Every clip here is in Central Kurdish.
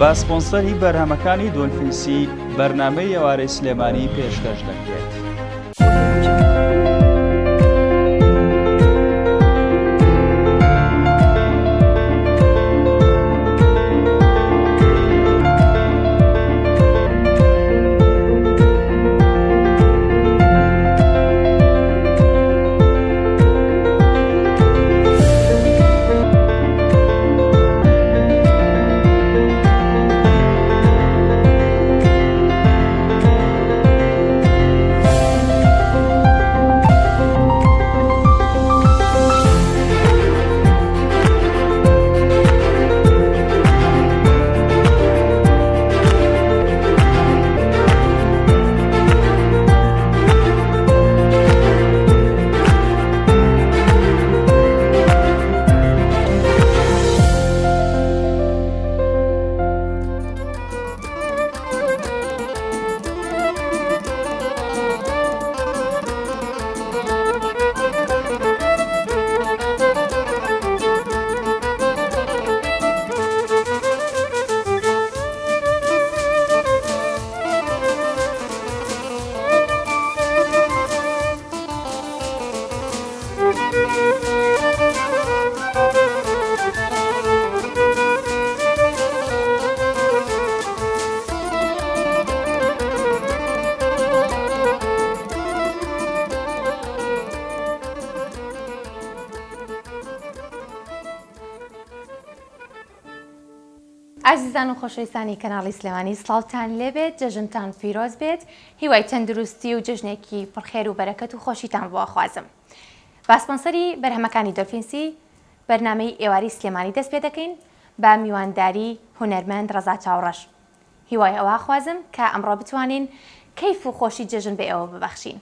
بە سپۆنسەری بەرهەمەکانی دۆلفینسی بەرنامەی ئێوارەی سلێمانی پێشکەش دەکرێت. عزیزان و خۆشەویستانی کەناڵی سلێمانی سڵاوتان لێبێت، جەژنتان پیرۆز بێت، هیوای تەندروستی و جژنێکی پڕخێر و بەرەکەت و خۆشیتان بۆ خوازم. با سپۆنسەری بەرهەمەکانی دۆلفینسی بەرنامەی ئێواری سلێمانی دەست پێ دەکەین با میوانداری هونەرمەند ڕەزا چاوڕەش. هیوای ئەوە خوازم کە ئەمڕۆ بتوانین کەیف و خۆشی جەژن بە ئێوە ببەخشین.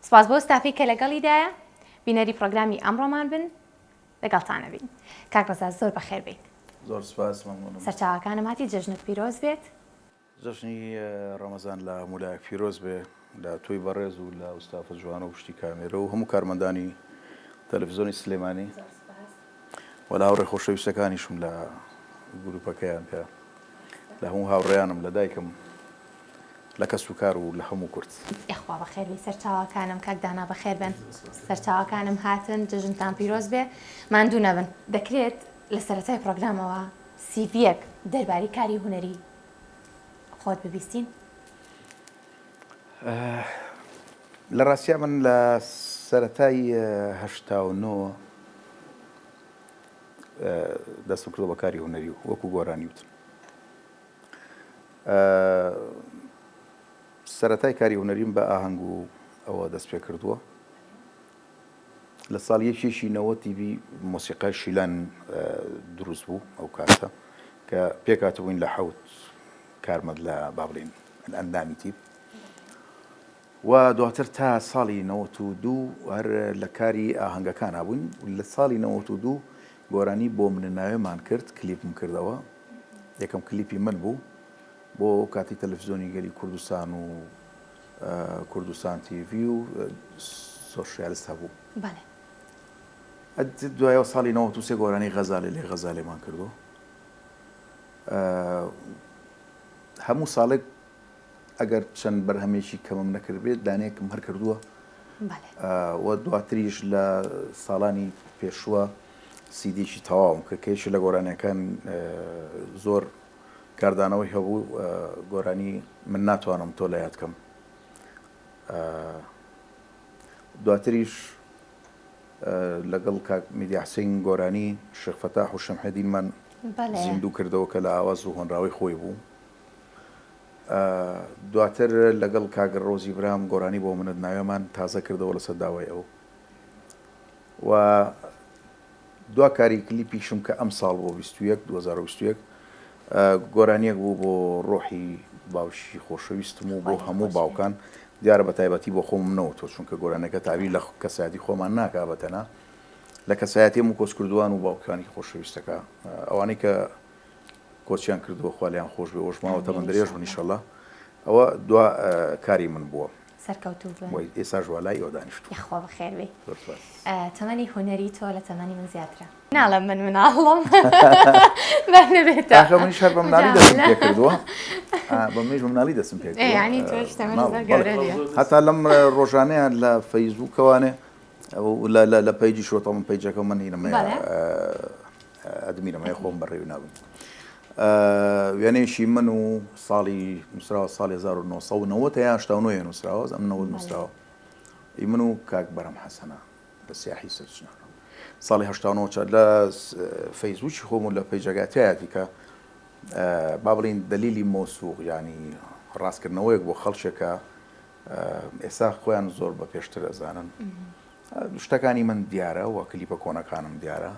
سپاس بۆ ستافی کە لەگەڵیدایە، بینەری پرۆگرامی ئەمڕۆمان بن، لەگەڵتانە بین. کاک ڕەزا زۆر بەخێر بێت. زۆر سپاس مەمنونم. سەرچاوەکانم هاتی جەژنت پیرۆز بێت. جەژنی ڕەمەزان لە مولایەک پیرۆز بێ، لە تۆی بەڕێز و لە ئوستافە جوانە و پشتی کامێرە و هەموو کارمەندانی تەلەڤیزۆنی سلێمانی و لە هاوڕێ خۆشەویستەکانیشم لە گروپەکەیان کە لە هەموو هاوڕێیانم لە دایکم لە کەس و کار و لە هەموو کورد. ئەخوا بەخێر بێ. سەرچاوەکانم کاکدانا بەخێر بن. سەرچاوەکانم هاتن، جەژنتان پیرۆز بێ، ماندوو نەبن. دەکرێت لە سەرەتای پرۆگرامەوە سیڤیەک دەربارەی کاری هونەری خۆت ببیستین؟ لە ڕاستیا من لە سەرەتای هەشتا و 9 دەستم کردو بە کاری هونەری و وەکو گۆرانی وتن. سەرەتای کاری هونەریم بە ئاهەنگ و ئەوە دەست پێ کردووە. لە ساڵ 1990 تیڤی مۆسیقای شیلان دروست بوو ئەو کاتە کە پێکاتبووین لە حەوت کارمەند لە بابڵین ئەندامی تیب و دواتر تا ساڵی 92 هەر لە کاری ئاهەنگەکان هابووین. لە ساڵی 92 گۆرانی بۆ منەناوێمان کرد، کلیپم کردەوە. یەکەم کلیپی من بوو بۆ کاتی تەلەڤیزۆنی گەلی کوردستان و کوردستان تیڤی و سۆشیالیست هەبوو. دوایەوە ساڵی 93 گۆرانی غەزالێ لێ غەزالێمان کردو. هەموو ساڵێک ئەگەر چەند بەرهەمێکی کەمم نەکرد بێت دانەیەکم هەر کردووە. و دواتریش لە ساڵانی پێشوە سیدیشی تەواوم کە کەیشی لە گۆرانیەکان زۆر کاردانەوەی هەبوو. گۆرانی من ناتوانم تۆ لە یاد کەم. دواتریش لەگەڵ کاک میدی حسین گۆرانی شێخ فەتاح و شەمحەدینمان زیندوو کردەوە کە لە ئاواز و هۆنراوی خۆی بوو. دواتر لەگەڵ کاک ڕۆزی برام گۆرانی بۆ منت ناوێمان تازە کردەوە لەسەر داوای ئەو. و دوا کاری کلیپیشم کە ئەم ساڵ بۆ 2021 گۆرانیەک بوو بۆ ڕۆحی باوشی خۆشەویستم و بۆ هەموو باوکان، دیارە بە تایبەتی بۆ خۆم نەوتۆ چونکە گۆرانەکە تابیر لە کەسایەتی خۆمان ناکا بەتەنە لە کەسایەتی هەموو کۆچکردووان و باوکانی خۆشەویستەکە ئەوانەی کە کۆچیان کردووە خوالیان خۆش بێ ئۆژماوە تەمەندرێژ بن ئینشەڵڵا. ئەوە دوا کاری من بووە. سەرکەوتوو بن وای ئێستا ژوالای ئەو دانیشت یخوا بەخێر بێ زۆر تەمەنی هوەری تۆ لە تەمەنی من زیاترە ناڵم من مناڵم نەبێتە ئاخە منیش هەر بە مناڵی دەستم پێ کردووە بە منیش بە مناڵی دەستم پێ کردووە ینی تۆش تەمەنی زۆر گەورە نیە هەتا لەم ڕۆژانەیە لە فەیسبووکەوانێ لە پەیجی شۆتە من پەیجەکە من هینەمەیە ئەدمیرەمەیە خۆم بەڕێوی نابن وێنەیەشی من و ساڵی نووسراوە ساڵی 1990 یا 89 نووسراوە ئەم 90 نووسراوە من و کاک بەرەم حەسەنە بە سیاحی سەرچنە ساڵی 89 لە فەیسبووکی خۆم و لە پەیجەکەتایەتی کە با بڵین دلیلی مۆسوق ینی ڕاستکردنەوەیەک بۆ خەڵکێکە ئێستا خۆیان زۆر بە پێشتر ئەزانن شتەکانی من دیارە و کلیپە کۆنەکانم دیارە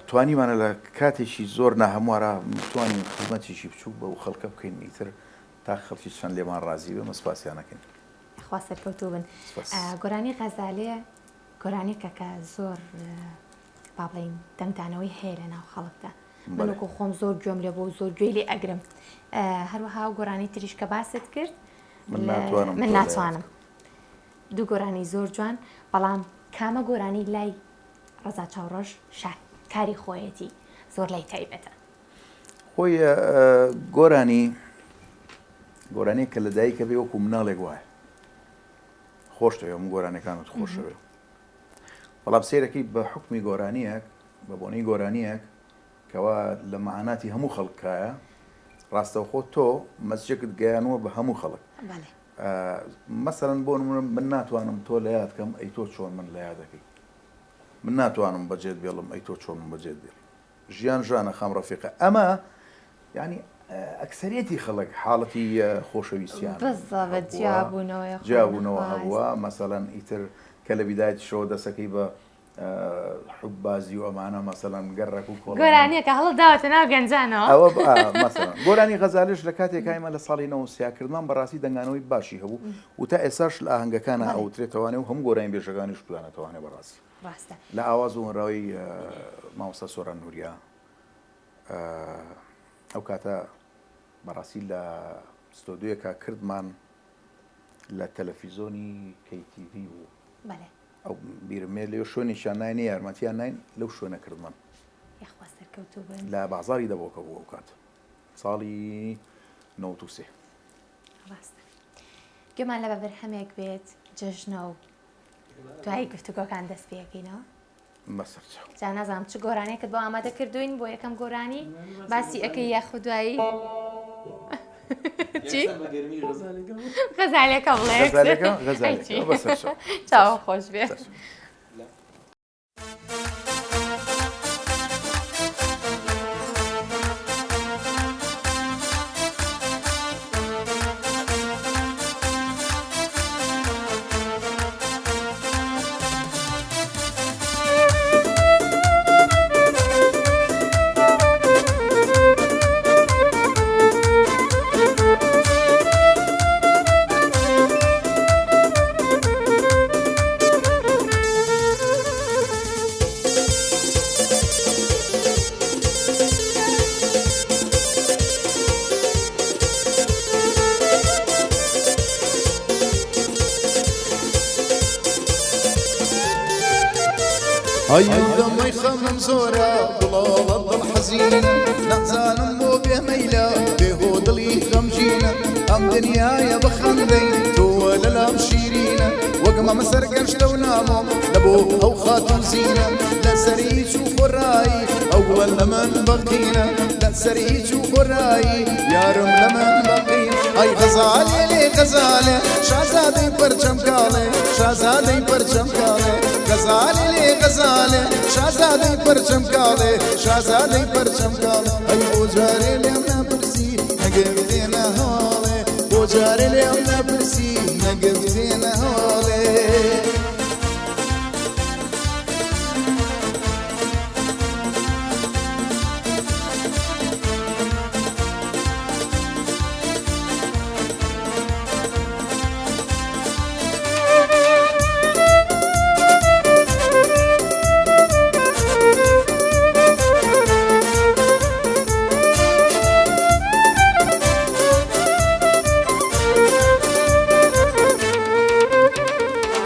توانیمانە لە کاتێکی زۆر ناهەموارە توانین خزمەتێکی بچوو بە و خەڵکە بکەین ئیتر تا خەڵکی چەند لێمان ڕازی بێ مەسپاسیانەکەین خوا سەرکەوتوو بن گۆرانی غەزالێ گۆرانێکە کە زۆر با بڵین دەنگدانەوەی هەیە لە ناو خەڵکدا منوەکو خۆم زۆر گوێم لێ بۆ زۆر گوێی لێ ئەگرم هەروەها گۆرانی تریش کە باست کرد من ناتوانم دوو گۆرانی زۆر جوان بەڵام کامە گۆرانی لای ڕەزا چاوڕۆژ کاری خۆیەتی زۆر لای تایبەتە خۆی گۆرانی کە لە دایکە بێ وەکو مناڵێک وایە خۆشتەوێ من گۆرانەکانت خۆشەوێ بەڵام سیرەکەی بە حکمی گۆرانیەک بە بۆنەی گۆرانیەک کەوا لە مەعاناتی هەموو خەڵکایە ڕاستەوخۆ تۆ مەسجێکت گەیانوە بە هەموو خەڵک مەسەرەن بۆ من ناتوانم تۆ لە یاد کەم ئەی تۆ چۆن من لە یادەکەی من ناتوانم بەجێت بێڵم ئەی تۆ چۆن من بەجێت بێڵ ژیان ژانە خام ڕەفیقە ئەمە ینی ئەکسەرێتی خەڵک حاڵەتی خۆشەویستیان جیابوونەوە هەبووە مەسەڵەن ئیتر کە لە بیدایەتیشەوە دەسەکەی بە حوبازی و ئەمانە مەسەڵەن گەڕێک و کۆڵ گۆرانیەکە هەڵ داوەتە ناو گەنجانەوە ئەوە مەسەڵەن گۆرانی غەزالیش لە کاتێک کایمە لە ساڵی 93کردمان بەڕاستی دەنگانەوەی باشی هەبوو و تا ئێساش لە ئاهەنگەکانە ئەوترێتەوانێ و هەموو گۆرانی بێژەکانی شتوانێتەوانێ بەڕاستی لە ئاواز و هەنراوی مامۆستا سۆران نوریا ئەو کاتە بەڕاستی لە ستۆدیۆیەکە کردمان لە تەلەڤیزۆنی KTV بوو ئەو بیرمێ لێ شوێنێکیان ناینێ یارمەتیان ناین لەو شوێنە کردمان لە بازاری دەبۆکە بوو ئەو کات ساڵی 93 گوێمان لە بەبەر هەمێک بێت جژنە و دوایی گفتوگۆکان دەست پێکەینەوە جا نازانم چ گۆرانێکت بۆ ئامادە کردوین بۆ یەکەم گۆرانی باسی ئەەکەی یاخود دوایی غەزالێکە بڵێ چاوە خۆش بێت هەیدا مەی خەمم زۆرە دڵەوە دڵ حەزینە نەزانم بۆ بێمەیلە بێهۆ دڵی خەمگینە ئەم دنیایە بخەندەی تۆوە لەلام شیرینە وەگمەمە سەرگەشتە و نامۆم لە بۆ ئەو خاتوو زینە لە سەری چوو خۆڕایی ئەوەل لە من بەقینە لە سەری چوو خۆڕایی یارم لە من بەقین ئەی غەزالێ لێ غەزالێ شازادەی پەرچەم کاڵێ شازادەی پەرچەم کاڵێ غەزالێ لێ غەزالێ شازادەی پەرچەم کاڵێ شازادەی پەرچەم کاڵێ ئەی بۆ جارێ لێم نەپرسی نەگەر بێنە هەواڵێ بۆ جارێ لێم نەپرسی نەگەر بێنە هەواڵێ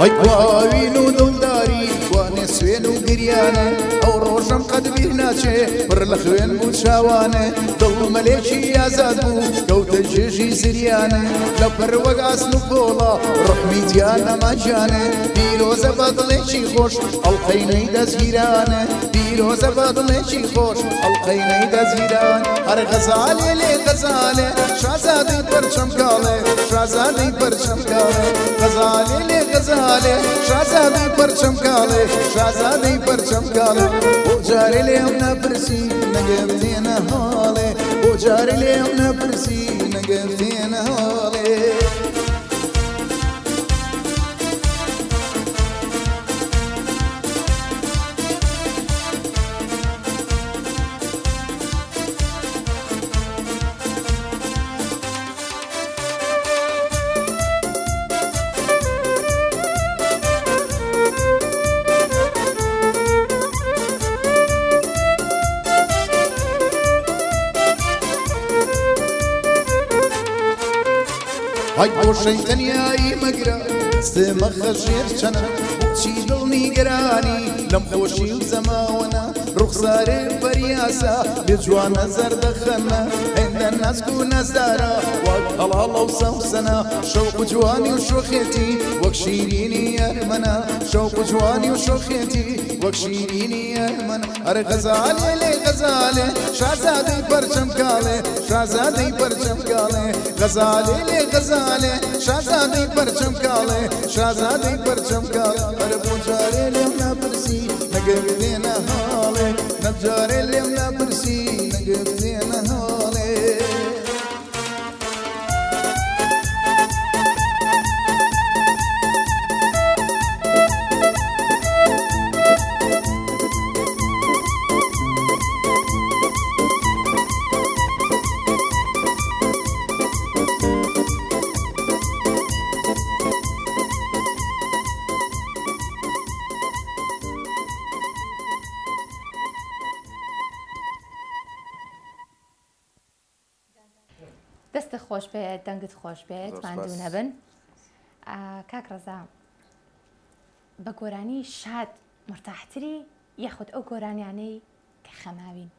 ئەی کواوین و دڵداری وانێ سوێن و گریانە ئەو ڕۆژەم قەت بیر ناچێ پڕ لە خوێن بوو چاوانە دڵ مەلێکی ئازاد بوو کەوتە ژێژی زریانە لە پەروەک ئاسن و کۆڵا ڕحمی دیان ئەماجانە پیرۆزە بەدڵێکی خۆش ئەڵقەینەی دەزگیرانە پیرۆزە بەدڵێکی خۆش ئەڵقەینەی دەزگیران هەر غەزالێ لێ غەزالێ شازادەی پەرچەم کاڵێ شازادەی پەرچەم کاڵێ غەزالێ لێ غەزالێ شازادەی پەرچەم کاڵێ شازادەی پەرچەم کاڵێ بۆ جارێ لێم نەپرسی نەگەم تێنە هاڵێ بۆ جارێ لێم نەپرسی نەگەم تێنە هاڵێ های بۆشەی تەنیایی مەگرە ستێمە خەژێر چەنە چی دڵنیگەرانی لەم خۆشی و زەماوەنە ڕوخسارێ بەریاسا بێ جوانە زەردەخەنە هێندە نازک و نەزدارە وەک هەڵاڵە و سەوسەنە شەوق و جوانی و شۆخێتی وەک شیرینی یارمەنە شەوق و جوانی و شۆخێتی وەک شیرینی یارمەنە هەر غەزالێ لێ غەزالێ شازادەی پەرچەم کاڵێ شازادەی پەرچەم کاڵێ غەزالێ لێ غەزالێ شازادەی پەرچەم کاڵێ شازادەی پەرچەم کاڵێ هەر بۆ جارێ لێم نەپرسی نەگەر دێنە هاڵێ نەبجارێ لێم نەپرسی نەگەر دێنە هاڵێ دەستت خۆش بێت دەنگت خۆش بێت ماندوو نەبن کاک ڕەزا بە گۆرانی شاد مرتاحتری یاخود ئەو گۆرانیانەی کە خەماوین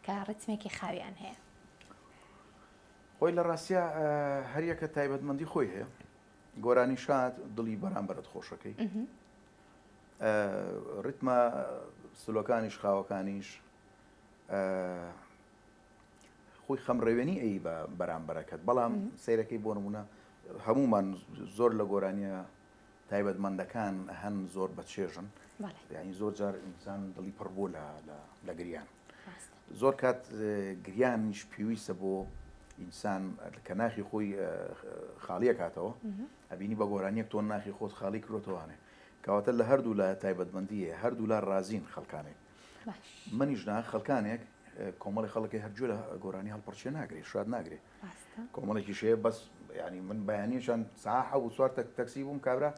کە ڕتمێکی خاویان هەیە خۆی لە ڕاستیە هەریەکە تایبەتمەندی خۆی هەیە گۆرانی شاد دڵی بەرامبەرت خۆشەکەی ڕتمە سلۆکانیش خاوەکانیش خۆی خەمڕێوێنی ئەی بە بەرامبەرەکەت بەڵام سیرەکەی بۆ نمونە هەمومان زۆر لە گۆرانیە تایبەتمەندەکان هەن زۆر بەچێژن یعنی زۆر جار ئینسان دڵی پڕ بوو لە گریان زۆر کات گریانیش پێویستە بۆ ئینسان کە ناخی خۆی خاڵیە کاتەوە ئەبینی بە گۆرانیەک تۆ ناخی خۆت خاڵی کرۆتەوانێ کەواتە لە هەردوو لە تایبەتمەندیە هەردوو لا رازین خەڵکانێک منیش نا خەڵکانێک کۆمەڵی خەڵکی هەرجوو لە گۆرانی هەڵپڕچێ ناگرێت شاد ناگرێت کۆمەڵێکی شەیە بەس ینی من بەیانیشان ساحە و سوار تەکسی بووم کابرا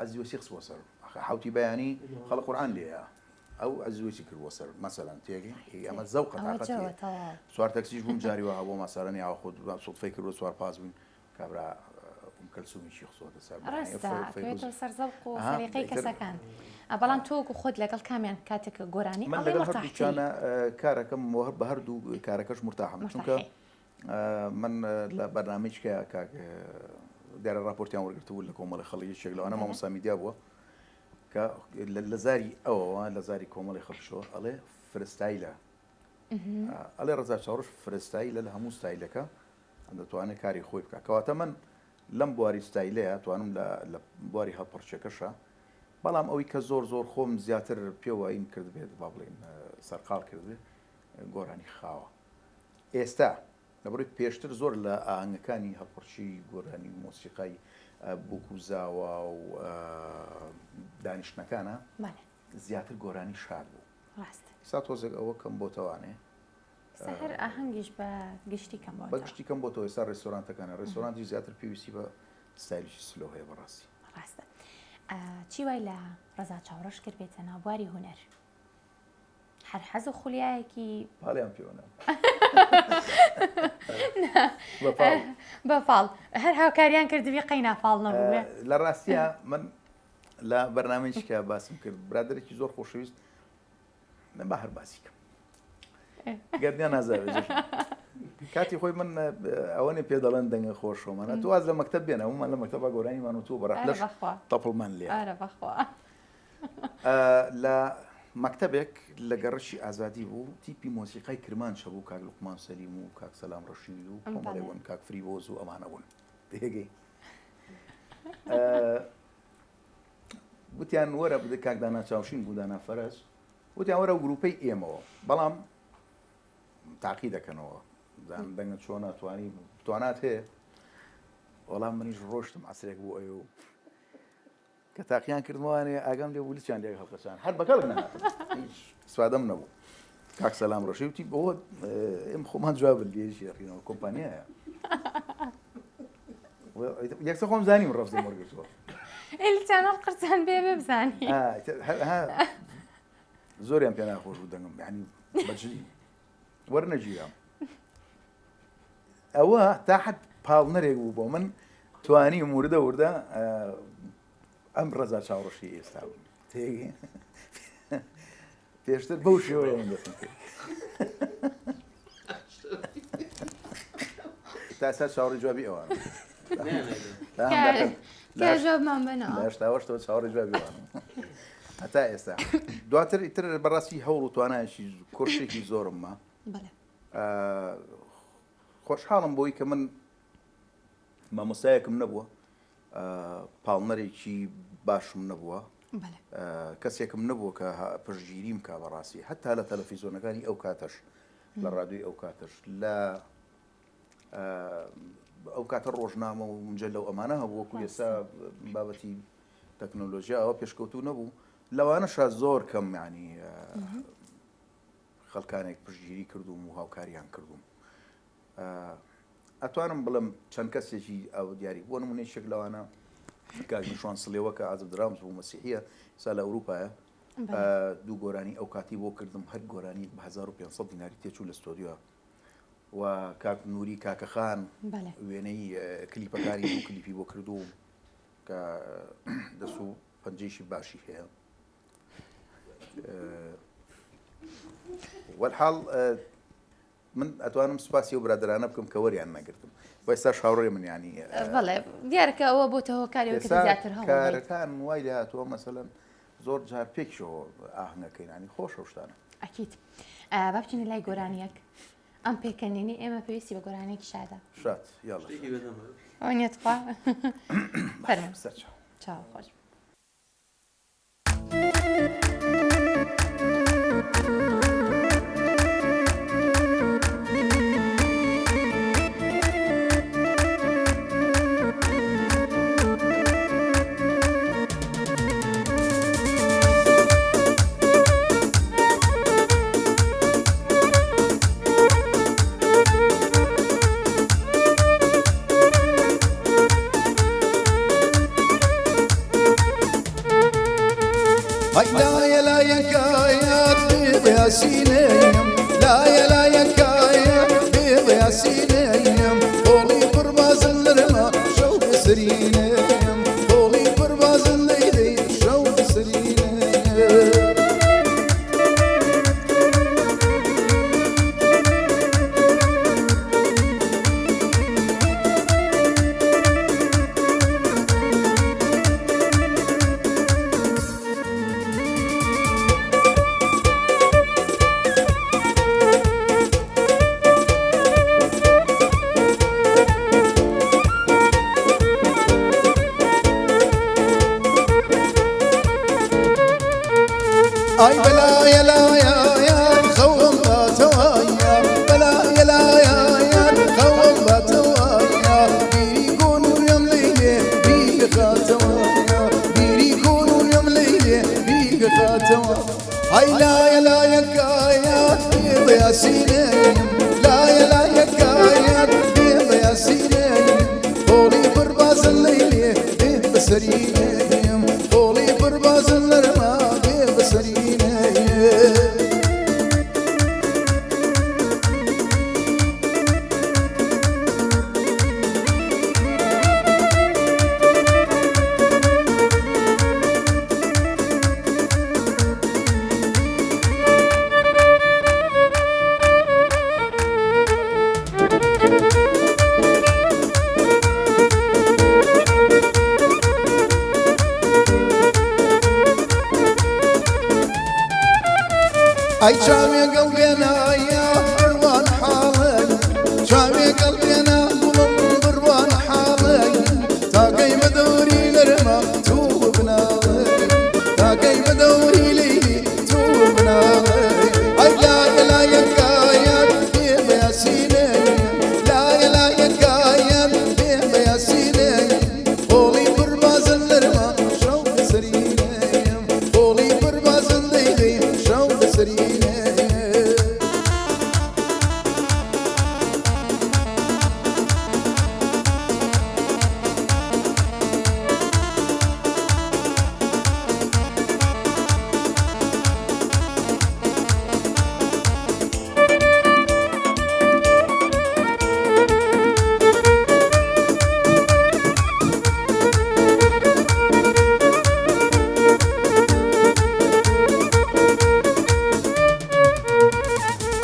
عەزیوەسی خستووە سەر حوتی بەیانی خەڵق قورئان لێیە ئەو عەزیوەسی کردووە سەر مەسەلەن تێگەی ئەمە زەوقە تاقەتیە سوار تەکسیش بووم جاریوە بۆ مەسەلەن یاوە خۆت سوتفەی کردووە سوار پاس بووین کابرا کەلسومیشی خسۆتە سەر ڕاستە سەر زەوق و سەلیقەی کەسەکان بەڵام تۆ و خۆت لەگەڵ کامیان کاتێکە گۆرانی من لەگەڵ هەردووچانە کارەکەم بە هەردوو کارەکەش مرتاحم چونکە من لە بەرنامەیەک کاک دیارە راپۆرتیان وەرگرتبوو لە کۆمەڵی خەڵکیێک لەوانە مامۆستا میدیا بووە کە لە زاری ئەوەوە لە زاری کۆمەڵی خەڵکیشەوە ئەڵێ فرستایلە ئەڵێ ڕەزا چاوڕش فرستایلە لە هەموو ستایلەکە دەتوانێت کاری خۆی بکات کەواتە من لەم بواری ستایلەیە توانم لە بواری هەڵپەرچەکەشە بەڵام ئەوەی کە زۆر زۆر خۆم زیاتر پێوە ئیم کرد بێت با بڵێن سەرقاڵ کردێت گۆرانی خاوە ئێستا لەبڕی پێشتر زۆر لە ئاهەنگەکانی هەڵپەرچی گۆرانی مۆسیقای بووکوزاوە و دانیشتنەکانە زیاتر گۆرانی شاد بوو ئێستا تۆزێک ئەوە کەم بۆتەوانێ هەر ئاهەنگیش بە گشتی کەم بە گشتی کەم بۆ تۆ ئێستا ڕێستۆرانتەکانە ڕێستۆرانتی زیاتر پێویستی بە ستایلیشی سلۆ هەیە بەڕاستی ڕاستە چی وای لە ڕەزا چاوڕەش کرد بێتە ناو بواری هونەر هەر حەز و خولیایەکی پاڵیان پێوەنە بەفاڵ هەر هاوکاریان کردوی قەی نافاڵ نەبووێ لە ڕاستیە من لە بەرنامەیەکی کە باسم کرد برادێکی زۆر خۆشەویست با هەر باسیکەم گەردیان نازانێت کاتی خۆی من ئەوەنێ پێ دەڵێن دەنگە خۆشەوەمانە تو واز لە مەکتەب بێنە ومان لە مەکتەبە گۆرانیمان و تۆ بەڕات لەش تەپڵمان لێ لە مەکتەبێک لە گەڕشی ئازادی بوو تیپی مۆسیقای کرمانشە بوو کاک لوقمان سەلیم و کاک سەلام ڕەشید و کۆمەڵێوەن کاک فریبۆز و ئەمانە بوون تێگەی وتیان وەرە بدە کاک دانا چاوشین بوو دانا فەرەس وتیان وەرە گروپەی ئێمەوە بەڵام تاقی دەکەنەوە دەنگە چۆن ناتوانی توانات هەیە وەڵام منیش ڕۆشتم عسرێک بوو ئەوێ و کە تاقییان کردوانێ ئاگام لێ ولیچیان لێک هەڵقەچان هەر بەکەڵک نەهاتم هیچ سوادەم نەبوو کاک سەلام ڕەشید وتی بۆ ئێم خۆمان جواب لێژی یەقینەوە کۆمپانیایە یەکسە خۆم زانیم ڕەفزی وەرگرتووە ئێلیچان هەڵقرچان بێ بزانی زۆریان پێ ناخۆش بوو دەنگم یعنی بەجلی وەرنەگیرام ئەوە تا حد پاڵنەرێک بوو بۆ من توانی موردە وردە ئەم ڕەزا چاوڕەشی ئێستا بوو تێگەی پێشتر بەو شێوەیە دەستم کرد تا ئێستا چاوەڕی جوابی ئەوانە جوابمان بنەوە هێشتاوەشتەوە چاوەڕی جوابی ئەوانە هەتا ئێستا دواتر ئیتر بەڕاستی هەوڵ و توانایەکی کورسێکی زۆرممە خۆشحاڵم بۆی کە من مامۆستایەکم نەبووە پاڵنەرێکی باشم نەبووە کەسێکم نەبووە کە پشتگیریم کا بەڕاستی هەتا لە تەلەڤیزۆنەکانی ئەو کاتەش لە ڕادیۆی ئەو کاتەش لە ئەو کاتە ڕۆژنامە و مجلە و ئەمانە هەبوو وەکو ئێستا بابەتی تەکنۆلۆژیا ئەوە پێشکەوتوو نەبوو لەوانەشا زۆر کەم یعنی خەڵکانێک پشتگیری کردوم و هاوکاریان کردوم ئەتوانم بڵم چەند کەسێکی ئەو دیاری بۆ نمونەی شێک لەوانە کاژنیشوان سلێوە کە ئازب درامز بوو مەسیحیە سا لە ئەوروپایە دوو گۆرانی ئەو کاتی بۆ کردم هەر گۆرانی بە 1500 دیناری تێچوو لە ستۆدیۆ و کاک نووری کاکەخان وێنەی کلیپەکاری بوو کلیپی بۆ کردووم کە دەسوو پەنجەیشی باشی هەیە وەلحاڵ من ئەتوانم سوپاسی و برادرانە بکەم کە وەریان نەگرتم بۆ ئێستا شاوڕێ من ینی بەڵێ دیارکە ئەوە بۆتەوە کاریەوە زیاتر هەڵ کارەکان وای لە هاتووە مەسەلەن زۆر جار پێکشەوە ئاهەنگەکەی ینی خۆشە شتانە ئەکید با بچینە لای گۆرانیەک ئەم پێکەنینی ئێمە پێویستی بە گۆرانێکی شادە شات یاڵە ئەوەنیێتخوا فەرموو سەر چاو خۆش أي بلا يلا يا خوم باتوايا بلا يلا يا خوم باتوايا بيريكون يوم ليلة بيك خاتوايا بيريكون يوم ليلة بيك خاتوايا هاي لا يلا يا كايا بيض يا سينين لا يلا يا كايا بيض يا سينين طولي برباز الليلة بيض سرينين طولي برباز الليلة بيض سرينين ئای چاوێ گەڵێنە یا بڕوان حاڵی چاوێ گەڵێنە گوڵم بڕوان حاڵی تاکەی بە دەوری نەرمە تو بناڵی تاکەی بە دەوری لێی تو بناڵی ئای لایە لایەکایەت پێ بە یاسینێ لایە لایەکایەت پێ بە یاسینێ هۆڵی بڕبازن نەرمە شەو بەسەرینێم هۆڵی بڕبازن دەیدەی شەو بەسەرینێ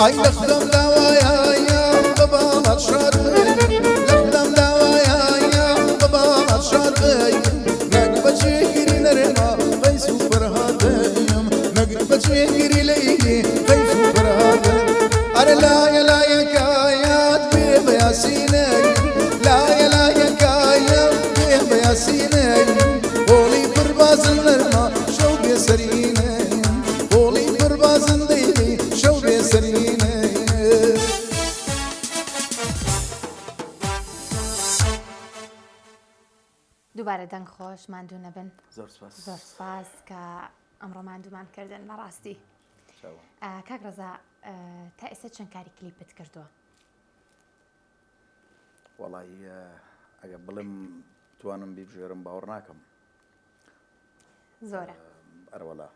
ئای لەخدەم داوایە بەباڵات شادی لەخدەم داوایە بەباڵات شادی نەک بەجێگیری نەرێما قەیس و فەرهادەیم نەک بەجێگیری لەیلی قەیس و فەرهادەیم ئەرە لایە لایەکایەت بێ بە یاسینەی لایە لایەکایەت بێ بە یاسینەی هۆڵی پڕبازن نەرما شەو بێسەرینەی هۆڵی پڕبازن دەیلی شەو بێسەرینەی دووبارە دەنگ خۆش ماندوو نەبن زۆر سپاس. زۆر سپاس کە ئەمڕۆ ماندوومان کردن بەڕاستی. کاک ڕەزا تا ئێستا چەند کاری کلیپت کردووە؟ وەڵی ئەگە بڵێم توانم بیبژێرم باوەڕ ناکەم زۆرە ئەرەوەلا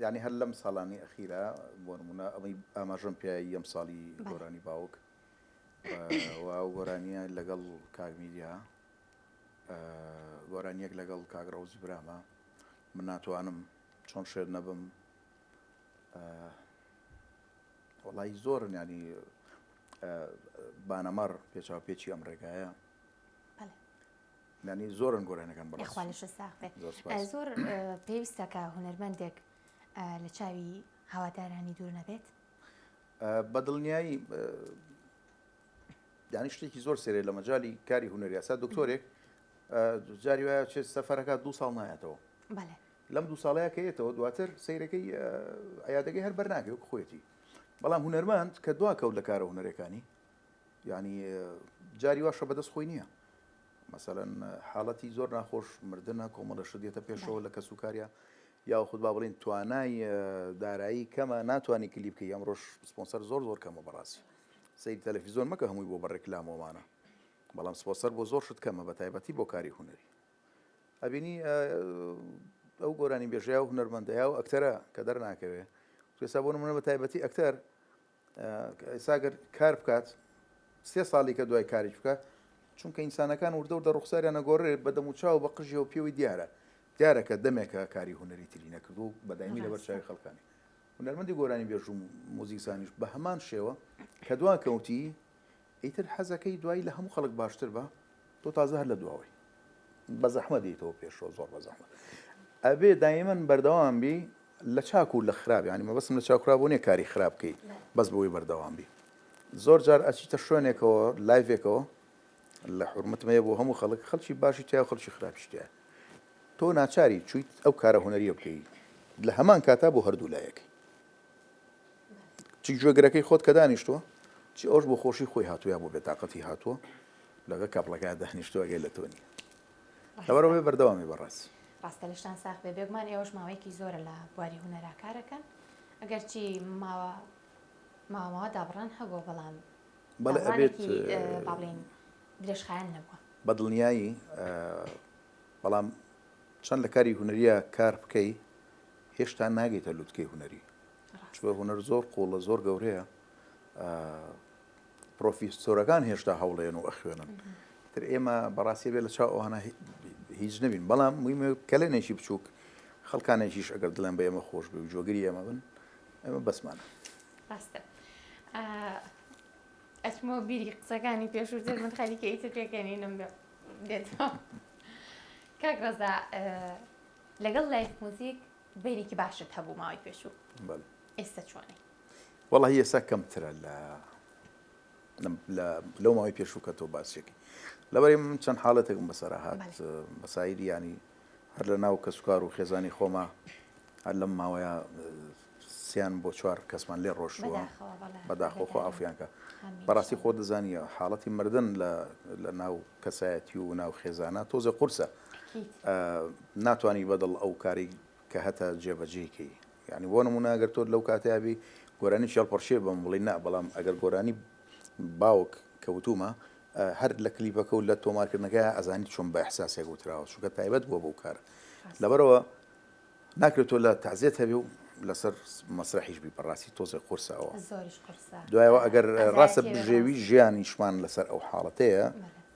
یعنی هەر لەم ساڵانی ئەخیرە بۆ نمونە ئەمەی ئاماژەم پیایی ئەم ساڵی گۆرانی باوک و ئەو گۆرانیە لەگەڵ کاک میدیا گۆرانیەک لەگەڵ کاک ڕەوزی برامە من ناتوانم چۆن شێر نەبم وەڵی زۆرن ینی بانەمەڕ پێچاو پێچی ئەم ڕێگایە ینی زۆرن گۆرانەکان بەخوالیش ساخ بێ زۆر پێویستە کە هونەرمەندێک لە چاوی هاوادارانی دوور نەبێت بە دڵنیایی ینی شتێکی زۆر سێرێ لە مەجای کاری هونەریاسا دکتۆرێک جاری وایە چێت سەفەرەکە 2 ساڵ نایەتەوە لەم 2 ساڵەیە کەیێتەوە دواتر سەیرەکەی ئەیادەکەی هەر بەرناکەی وەک خۆیەتی بەڵام هونەرمەند کە دواکەوت لە کارە هونەرەکانی ینی جاری واشە بەدەست خۆی نییە مەسەلەن حاڵەتی زۆر ناخۆش مردنە کۆمەڵە شدێتە پێشەوە لە کەسوکاریە یا خود با بڵین توانای دارایی کەمە ناتوانانی کلیپ بکەی ئەمڕۆژ سپۆنسەر زۆر زۆر کەمە بەڕاستی سەیری تەلەڤیزۆن مەکە هەمووی بۆ بەڕێکلامەوەمانە بەڵام سپۆنسەر بۆ زۆر شت کەمە بە تایبەتی بۆ کاری هونەری ئەبینی ئەو گۆرانی بێژەیە و هونەرمەندەیە و ئەکتەرە کە دەرناکەوێ توێسا بۆ نمونە بە تایبەتی ئەکتەر ئێساگەر کار بکات 3 ساڵی کە دوای کاریش بکە چونکە ئینسانەکان وردە و دە ڕوخساریان نەگۆڕێت بە دەموچاو بە قژی و پێوی دیارە کە دەمێکە کاری هونەری تری نەکردو و بەدایمی لە بەرچاوی خەڵکانی هونەرمەندی گۆرانی بێژ و موزیکسانیش بە هەمان شێوە کە دوا کەوتی ئیتر حەزەکەی دوایی لە هەموو خەڵک باشتر بە تۆ تازە هەر لە دواوەی بە زەحمەت دیتەوە پێشەوە زۆر بە زەحمەت ئەبێ دایمەن بەردەوام بی لە چاک و لە خراپ ینی مەبەستم لە چاکرابوو نیە کاری خراپ بکەیت بەس بەوەی بەردەوام بی زۆر جار ئەچیتە شوێنێکەوە لایڤێکەوە لە حورمەتمەیە بۆ هەموو خەڵک خەڵکی باشی تیا و خەڵکی خراپیش تایە تۆ ناچاری چویت ئەو کارە هونەریە بکەیت لە هەمان کاتا بۆ هەردوو لایەکەی چی گوێگرەکەی خۆت کە دانیشتووە چی ئەوش بۆ خۆشی خۆی هاتووە بۆ بێتاقەتی هاتووە لەگە کاپڵەکە دانیشتووە گەی لە تۆ نیە لەبەرەوەی بەردەوامی بەڕاستی ڕاستە لەشتان ساخ بێ بێگومان ئێوەش ماوەیەکی زۆرە لە بواری هونەراکارەکەن ئەگەر چی ماوەوە دابڕان هەبووە بەڵام بەڵێ ئەبێت باڵێن درێژخایەن نەبووە بە دڵنیایی بەڵام چەند لە کاری هونەریە کار بکەی هێشتا ناگەیتە لوتکەی هونەری چوە هونەر زۆر قوڵە زۆر گەورەیە پرۆفیسۆرەکان هێشتا هەوڵێن و ئەخوێنن تر ئێمە بەڕاستی بێ لە چاو ئەوانە هیچ نەبین بەڵام مویمە کەلێنێکی بچووک خەڵکانێکیش ئەگەر دڵێن بە ئێمە خۆش بێ و جۆگری ئێمە بن ئێمە بەسمانە ڕاستە ئەچمە بیری قسەکانی پێشووتر من خەلیکە ئیتر پێکەنینم دێتەوە کاک ڕەزا لەگەڵ لایف موزیک بەیرێکی باشت هەبوو ماوەی پێشوو ئێستا چۆنی؟ وەڵی ئێستا کەمترە لەو ماوەی پێشووکەتەوە باسێکی لەبەری من چەند حاڵەتێکم بەسەرا هات بەسایری ینی هەر لە ناو کەسوکار و خێزانی خۆمە هەر لەم ماوەیە 3 بۆ 4 کەسمان لێ ڕۆژوە بەداخۆخۆ ئافیانکە بەڕاستی خۆ دەزانیە حاڵەتی مردن لە ناو کەسایەتی و ناو خێزانە تۆزە قورسە ناتوانانی بەدڵ ئەو کاری کە هەتا جێبەجێکەی یعنی بۆ نمونە ئەگەر تۆ لەو کاتیابی گۆرانی شێڵپەرشێ بم بڵێ نا بەڵام ئەگەر گۆرانی باوک کەوتومە هەر لە کلیپەکە و لە تۆمارکردنەکە ئەزانی چۆن بە ئەحساسێک وتراوە چونکە تایبەت بووە بەو کارە لەبەرەوە ناکرێت تۆ لە تعزیێت هەبێ و لەسەر مەسرەحیش بی بەڕاستی تۆزێ قورسەوە دوایەوە ئەگەر ڕاستە بژێوی ژیانیشمان لەسەر ئەو حاڵەتەیە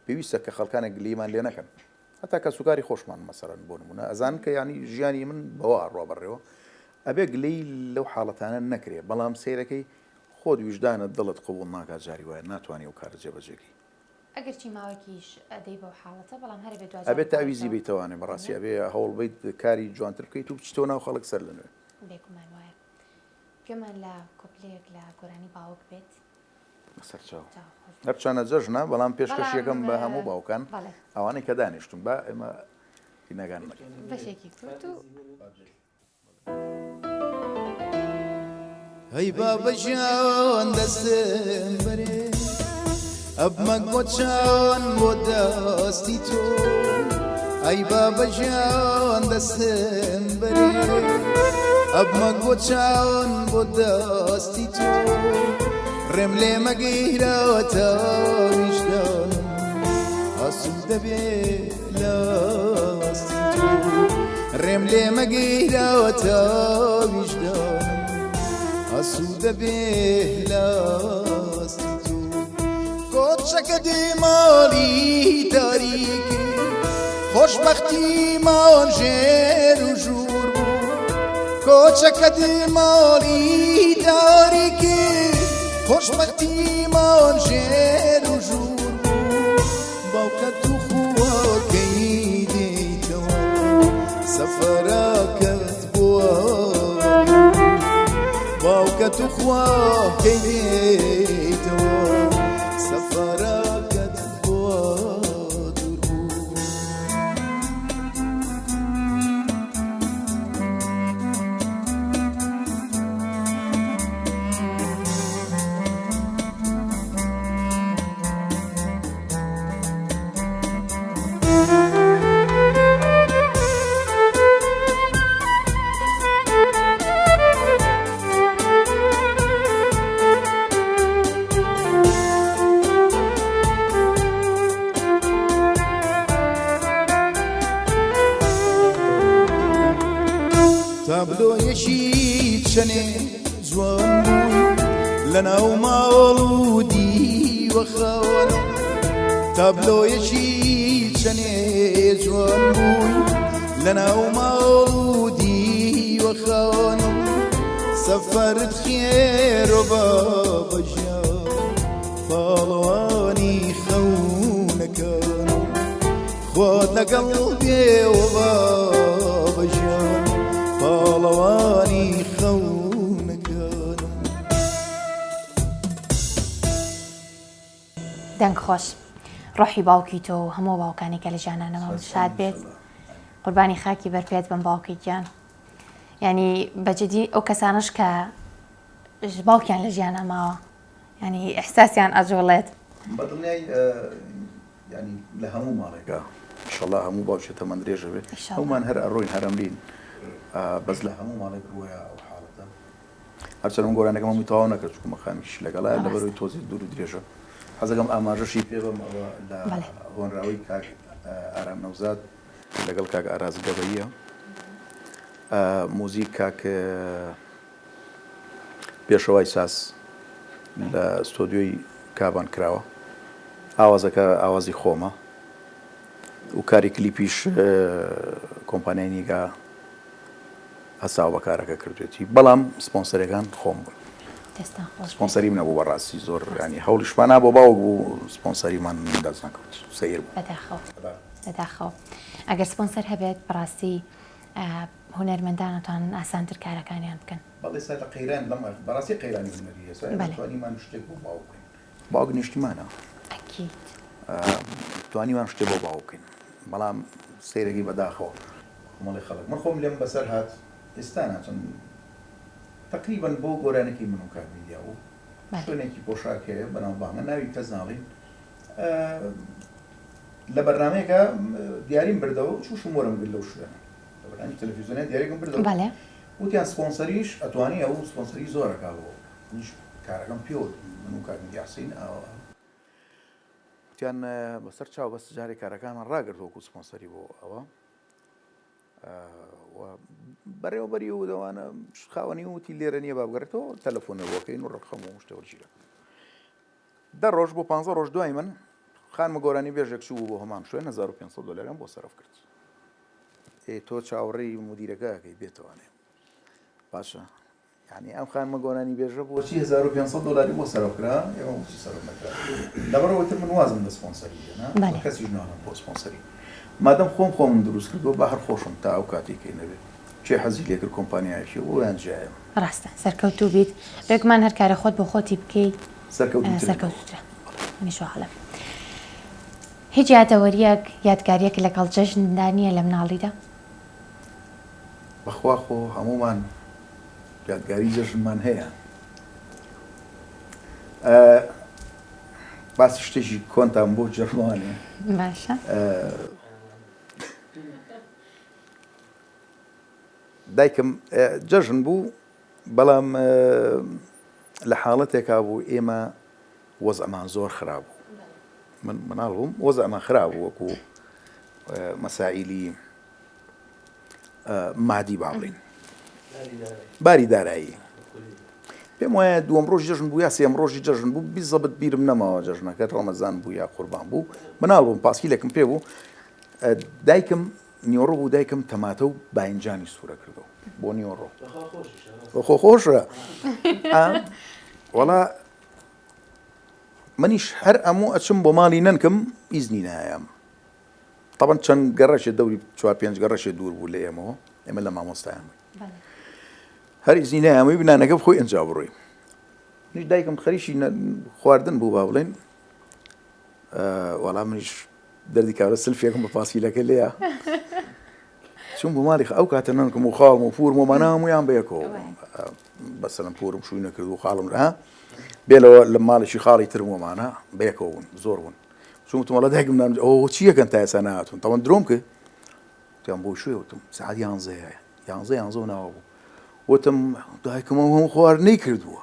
پێویستە کە خەڵکانێک گلیمان لێ نەکەن هەتا کە سوکاری خۆشمان مەسەرەن بۆ نمونە ئەزان کە ینی ژیانی من بەوە ڕۆبەڕێەوە ئەبێ گلەی لەو حاڵەتانە نەکرێ بەڵام سیرەکەی خۆت ویژدانت دڵت قبول ناکات جاری وایە ناتوانانی ئەو کارە جێبەجێکی ئەگەر چی ماوەکیش ئەدەی بەو حاڵەتە بەڵام هەر بێت ئەبێت تاویزی بیتەوانێ بەڕاستی ئەبێ هەوڵ بیت کاری جوانتر بکەیت و بچیتەوە ناو خەڵک سەر لەنوێ بێگومان وایە گوێمان لە کۆپلەیەک لە گۆرانی باوک بێت سەر چاو هەر چانە جەژنە بەڵام پێشکەش یەکەم بە هەموو باوکان ئەوانەی کە دانیشتون با ئێمە هینەگان بەشێکی کورت و هەی بابە ژیان دەستم بەرێ ئەبمە گۆچان بۆ دەستی تۆ ئەی بابە ژیان دەستم بەرێ ئەبمە گۆچان بۆ دەستی تۆ ڕێم لێ مەگیرەوە تا ویژدانم ئاسوودە بێ لاستی تۆ ڕێم لێ مەگیرەوە تا ویژدانم ئاسوودە بێ لاستی تۆ کۆچەکە دیماڵی تاریکی خۆشبەختیمان ژێر و ژوور بوو کۆچەکە دیماڵی تاریکی خۆشبەختیمان ژێر و ژوور بوو باوکە تو خووەکەی دێیتەوە سەفەرەکەت بووە باوکە تو خواکەی دێیتەوە سەفەرەکەت بووە دوور بوو تابلۆیەکی چەنێ جوان بووی لەناو ماوەڵ و دیوە خاوەنە تابلۆیەکی چەنێ جوان بووی لەناو ماوەڵ و دیوە خاوەنە سەفەرت خێرۆ بابە ژیان پاڵەوانی خەونەکان خۆت لەگەڵ بێوە بابە ژیان پاڵەوانی خەونەکانم دەنگ خۆش ڕۆحی باوکی تۆ و هەموو باوکانی کە لە ژیانانەوە شاد بێت قوربانی خاکی بەرپێت بم باوکی گیان ینی بەجددی ئەو کەسانش کە باوکیان لە ژیانە ماوە ینی ئەحساسیان ئەجۆڵێت بەدڵنیای ینی لە هەموو ماڵێکە ئینشەڵڵا هەموو باوکێتە من درێژە بێت هەمومان هەر ئەڕۆین هەرەمرین بەس لە هەموو ماڵێک ڕوویە ئەو حاڵەتە هەرچەند من گۆرانەکەم هەمووی تەواو نەکرد چونکە مەخامیش لەگەڵایە لەبەرەوەی تۆزی دوور و درێژە حەزەکەم ئاماژەشی پێ بەمەوە لە هۆنراوی کاک ئارام نەوزاد لەگەڵ کاک ئاراز گەبەییە موزیک کاک پێشەوای ساس لە ستۆدیۆی کابان کراوە ئاوازەکە ئاوازی خۆمە و کاری کلیپیش کۆمپانیای نیگا هەساو بەکارەکە کردوێتی بەڵام سپۆنسەرەکان خۆم بوون سپۆنسەریم نەبوو بەڕاستی زۆر ینی هەوڵیشمانە بۆ باوک بوو سپۆنسەریمان دەست نەکەوت سەیر بوو بەداخەوە ئەگەر سپۆنسەر هەبێت بەڕاستی هونەرمەندانتان ئاسانتر کارەکانیان بکەن بەڵێ سا لە قەیران لەم بەڕاستی قەیرانی هونەری هەسا توانیمان شتێک بۆ باو بکەین باوک نیشتیمانە ئەکید توانیمان شتێک بۆ باو بکەین بەڵام سەیرەکی بەداخەوە مەڵی خەڵک من خۆم لێم بەسەر هات ئێستا ناچەند تقریبان بۆ گۆرانێکی من و کارمیدیا و شوێنێکی پۆشاکەیە بەناوبانگە ناوی کەس ناڵین لە بەرنمەیەکە دیاریم بردەوە چوشم وەرم گرت لەو شوێنە لە بەرنامی تەلەڤیزیۆنێ دیارێکم بردەوە وتیان سپۆنسەریش ئەتوانی ئەو سپۆنسەری زۆرەکەوە منیش کارەکەم پێوە من و کارمیدیاسین وتیان بەسەر چاو بەس جارێک کارەکانمان ڕاگرتوەکو سپۆنسەری بۆ ئەوە بەڕێوەبەری و دەوانە خاوەنی وتی لێرە نییە بابگەڕێتەوە تەلەفۆنە بۆکەین و ڕقەم و شتەوەرجیرە 10 ڕۆژ بۆ 15 ڕۆژ دوای من خانمە گۆرانی بێژێک چوو بۆ هەمان شوێن 1500 دلارم بۆ سەرف کرد تۆ چاوەڕێی مدیرەکەکەی بێتوانێ باشە یعنی ئەم خانمە گۆرانی بێژە بۆچی 1500 دلاری بۆ سەرفکرا ئێوە چی سەرف نەکرا لەبەرەوەتر من وازم لە سپۆنسەری دێنا کەسیش ناڵم بۆ سپۆنسەری مادەم خۆم دروست کردووە بە هەر خۆشم تا ئەو کاتێکی نەبێت چێ حەزی لێ کرد کۆمپانیایەکی ویان جایە ڕاستە سەرکەوتوو بیت بێگومان هەر کارە خۆت بۆ خۆتی بکەیت سەرکەوتوترە منیشوا هەڵم هیچ یادەوەریەک یادگاریەک لەگەڵ جەژندا نییە لە مناڵیدا بەخوا خۆ هەمومان یادگاری جەژنمان هەیە باسی شتێکی کۆنتان بۆ جەژنوانێ باشە دایکم جەژن بوو بەڵام لە حاڵەتێکا بوو ئێمە وەزعمان زۆر خراپ بوو من مناڵ بووم وەزعمان خراپ بوو وەکو مەسائیلی مادی با بڵێن باری دارایی پێم وایە دووەم ڕۆژی جەژن بوو یا سێم ڕۆژی جەژن بوو بیزەبت بیرم نەماوە جەژنەکە ڕەمەزان بوو یا قوربان بوو مناڵ بووم پاسکیلێکم پێ بوو دایکم نیۆڕۆ بوو دایکم تەماتە و باینجانی سوورە کردەوە بۆ نیۆڕۆ خۆ خۆشە وەڵا منیش هەر ئەموو ئەچم بۆ ماڵی نەنکم ئیزنی نایەم طبعا چەند گەڕەشێ دەوری 4-5 گەڕەشێ دوور بوو لە ئێمەوە ئێمە لە مامۆستایان هەر ئیزنی نایەمەوەی بنانەکە بخۆی ئەنجا بڕۆی منیش دایکم خەریشی خواردن بوو با بڵێن وەڵام منیش دەردی کارە سلفێکم بە پاسیلەکە لێە چون بۆ ماڵی ئەو کاتە نەنکم و خاڵم و پورم و مانام ویان بەیەکەوە بەسەرم پورم شووی نەکرد و خاڵم بێلەوە لە ماڵێکی خاڵی ترم ومانە بەیەکەوە بوون زۆر بوون چون وڵا دایکم نام ئەو چیەکەن تا ئێستا نهاتون تەوەن درۆم کرد وتیان بۆ شوێ وتم سعات 11 و ناوە بوو وتم دایکم هەموو خواردنەی کردووە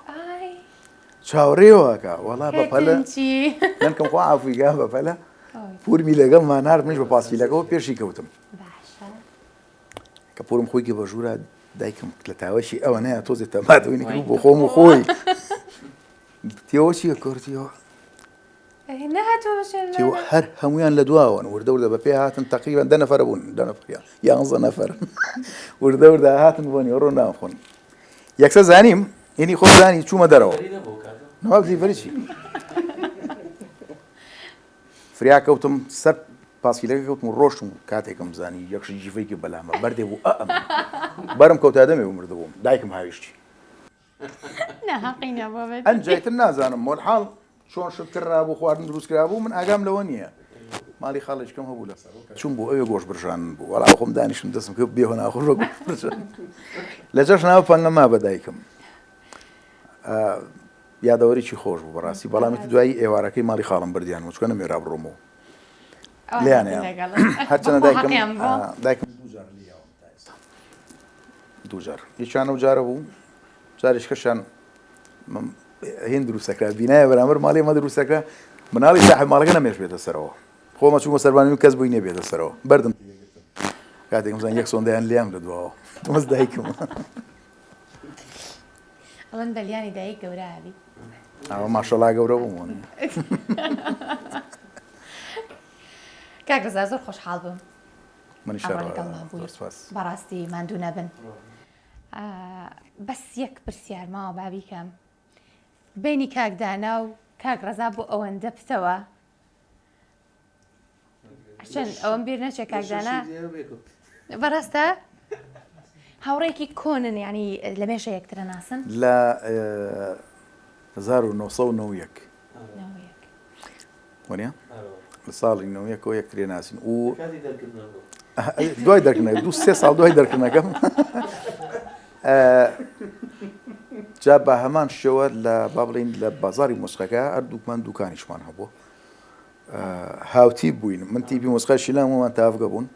چاوەڕێوەکە وەڵا بەپەلە نەنکەم خوا عەفویگا بەپەلە پورمی لەگەڵمان هات منیش بە پاسکیلەکەەوە پێشی کەوتم کە پورم خۆیگە بە ژوورە دایکم لە تاوەشی ئەوە نایە تۆزێت تەماتەوەی کرد بۆ خۆم و خۆی تێوە چیە کۆرتیەوە هەر هەمویان لە دواوەن وردە بە پێ هاتن تقریبان 10 نەفەر بوون 11 نەفەر وردە هاتن بۆنی ڕۆ ناخۆن یەکسە زانیم یعنی خۆ زانی چوومە دەرەوە نەوابزی فەرچی فریا کەوتم سەر پاسکیلەکە کەوتم و ڕۆشتم کاتێکم زانی یەکشی جیفەیەکی بەلامە بەردێ بوو بەرم کەوتا دەمێ و مردەبووم دایکم هاویشتی ئەنجایتر نازانم مۆلحاڵ چۆن شتکردرا بوو خواردن دروستکرا بوو من ئاگام لەوە نییە ماڵی خاڵێکم هەبوو لەسەر چون بۆ ئەوێ گۆشت برژان بوو وەڵا خۆم دانیشتم دەستم کرد بێهۆ ناخۆش لە جەژنەوە فەنگەما بە دایکم یادەوەریی خۆش بوو بەڕاستی بەڵامی دوایی ئێوارەکەی ماڵی خاڵم بردیان چکە نەمێرا بڕۆمەوە لیانەیە هەرچەنە دایکم دووجار یەکیانە و جارە بوو جارێکەشان هێن دروستەکرا بینایە بەرامبەر ماڵی ئەمە دروستەکرا مناڵی ساحب ماڵەکە نەمێش بێتە سەرەوە خۆمە چوومە سەربانی کەس بووی نێبێتە سەرەوە بەردم کاتێکم زان یەک سۆندەیان لیام لە دواوە دۆست دایکم ئەڵەن دەلیانی دایک گەورەبی ئەوە ماشەڵا گەورە بووم کاک ڕزا زۆر خۆشحاڵ بووم منیش بەڕاستی ماندوو نەبن بەس یەک پرسیارماوە بابی کەم بینی کاکدانا و کاک ڕزا بۆ ئەوەندە پتەوە چەند ئەوەم بیر نەچێت کاکدانا بەڕاستە هاوڕێکی کۆنن ینی لە مێژە یەکترە ناسن لە 1990 وانە لە ساڵی 90 یەکترێ ناسین و دوای دەرکردنەکە 2-3 ساڵ دوای دەرکردنەکەم جا بە هەمان شێوە لە با بڵین لە بازاری مۆسیقاکە هەردووکمان دوکانیشمان هەبوو هاوتی بووین من تیپی مۆسیقای شیلانمان تافگە بوون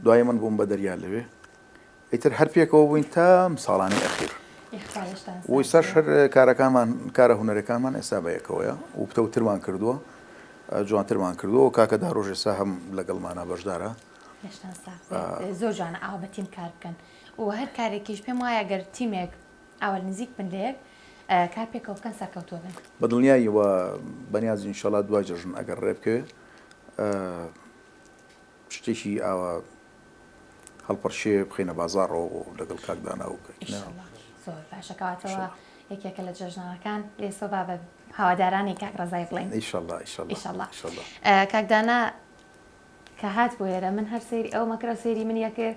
دوای من بووم بە دەریان لەوێ ئیتر هەر پێکەوە بووین تا ساڵانی ئەخیر وی سەر هەر کارەکانمان کارە هونەرەکانمان ئێستا بەیەکەوەیە و پتەوترمان کردووە جوانترمان کردووە کاکە داڕۆژ ئێستا هەم لەگەڵمانە بەشدارە زۆر جوانە ئاوا بە تیم کار بکەن و هەر کارێکیش پێم وایە گەر تیمێک ئاوە نزیک بن لەیەک کار پێکەوە بکەن سەرکەوتووە بن بە دڵنیاییەوە بەنیازی ئینشەڵا دوای جەژن ئەگەر ڕێ بکەوێ شتێکی ئاوە هەڵپەرشێ بخینە بازاڕەوە لەگەڵ کاکدانا و زۆر باشەکەواتەوە یەکێکە لە جەژنەکان لێسۆ با بە هاوادارانی کاک ڕەزای بڵێن ئیشەڵڵا کاکدانا کە هات بۆ ئێرە من هەر سەیری ئەو مەکرە سەیری من یەکێ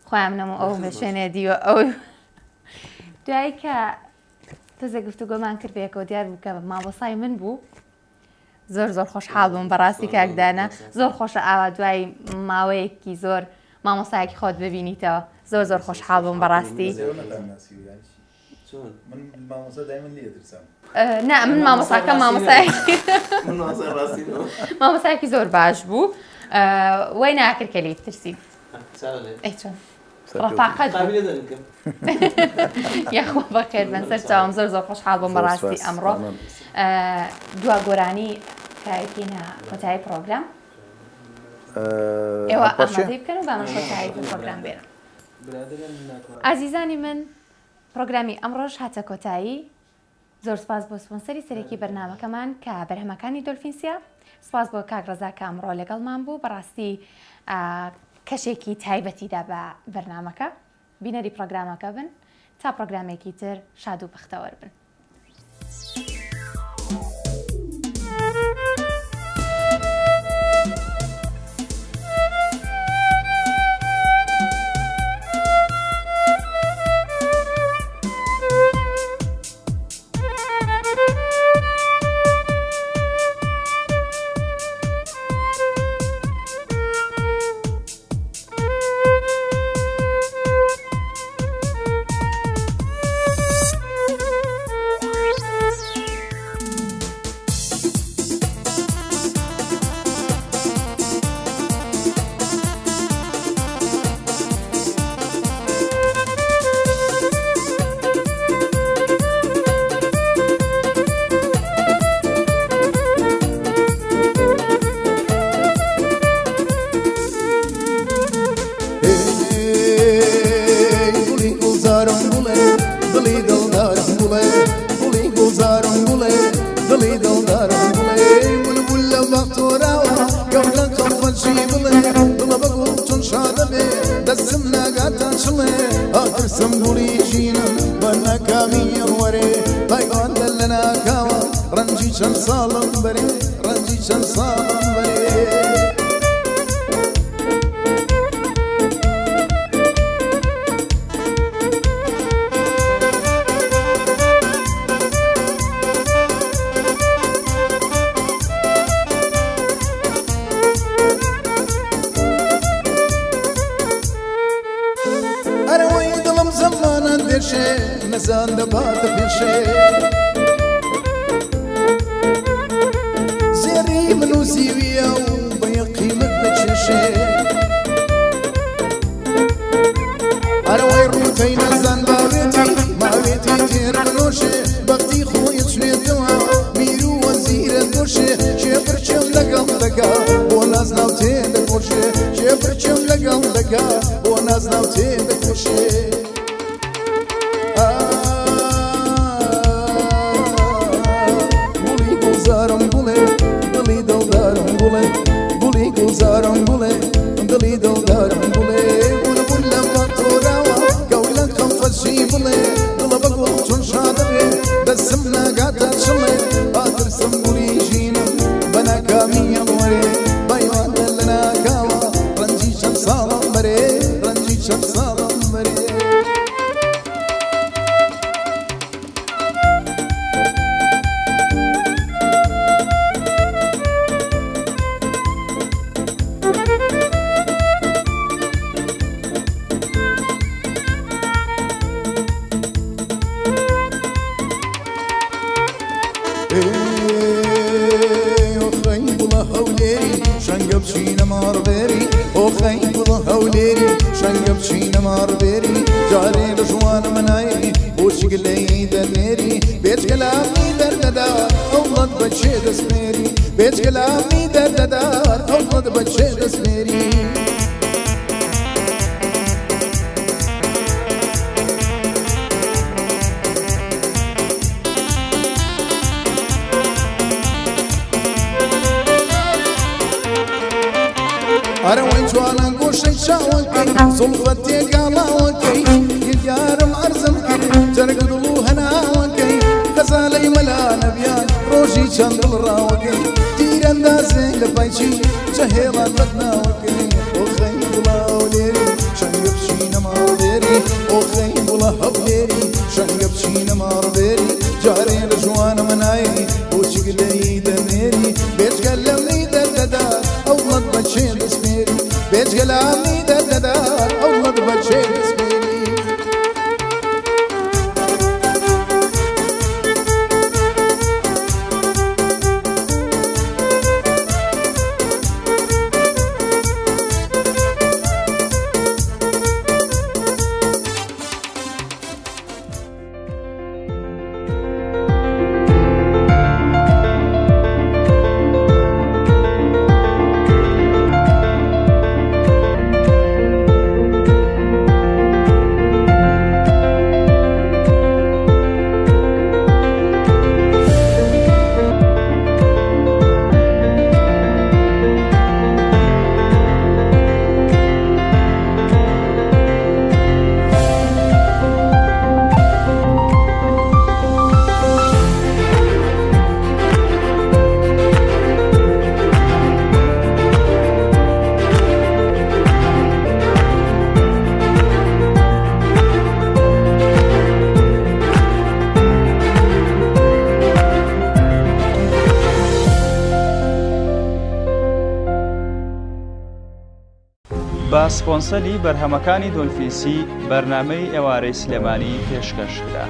خۆیان نەمە ئەو بە شوێنێ دیوە ئەو دوایی کە تەزە گفتوگۆمان کرد بەیەکەوە دیار بوو کە مامۆسای من بوو زۆر خۆشحاڵ بووم بەڕاستی کاکدانا زۆر خۆشە ئاوا دوای ماوەیەکی زۆر مامۆسایەکی خۆت ببینیتەوە زۆر خۆشحاڵ بووم بەڕاستی نا من مامۆساکە مامۆسایەکی زۆر باش بوو وای ناکرد کە لێ بترسی ڕەفاقەت یاخۆ بەخێر بن سەر چاوم زۆر خۆشحاڵ بووم بەڕاستی ئەمڕۆ دوا گۆرانی کایکینە کۆتایی پرۆگرام ئێوە ئامادەی بکەن و بامە کۆتایی پرۆگرام بێنن ئازیزانی من پرۆگرامی ئەمڕۆژ هاتە کۆتایی زۆر سپاس بۆ سپۆنسەری سەرەکی بەرنامەکەمان کە بەرهەمەکانی دۆلفینسیە سپاس بۆ کاک ڕەزا کە ئەمڕۆ لەگەڵمان بوو بەڕاستی کەشێکی تایبەتیدا بە بەرنامەکە بینەری پرۆگرامەکە بن تا پرۆگرامێکی تر شاد و بەختەوەر بن. دڵی دڵدارم بڵێ بوون لە فاتۆراوە گەولەکەم ماربێری جارێ لە ژوان منایی بۆچی گلەی دەنێری بێت گەلامی دەردەدار ئەوڵەت بەچێ دەستمێری بێت گەلامی دەردەدار ئەوڵەت بەچێ دەستمێری ئەرەوەی جوانە گۆشەی چاوەکەی زوڵفەت تێگاڵاوەکەی یارم عەرزم کرد جەرگ دڵ و هەناوەکەی خەزانەی مەلا نەبیان ڕۆژی چەند دڵڕاوەکەی تیرەندازێ لە پایچی جەهێڵان بەدناوەکەی ئۆخەی گوڵا هەولێری شەنگە بچینە ماڵێری ئۆخەی گوڵە هەولێری شەنگە بچینە ماڵێری جارێ لە ژوانە منایی بۆچی گلەی دەنێری بێجگەلەمی دەردەدار ئەوڵەت بەچێ دەستمێری بێجگەلامی دەردەدار ئەوڵەت بەچێ دەستمێری بە سپۆنسەری بەرهەمەکانی دۆلفینسی بەرنامەی ئێوارەی سلێمانی پێشکەشکرا.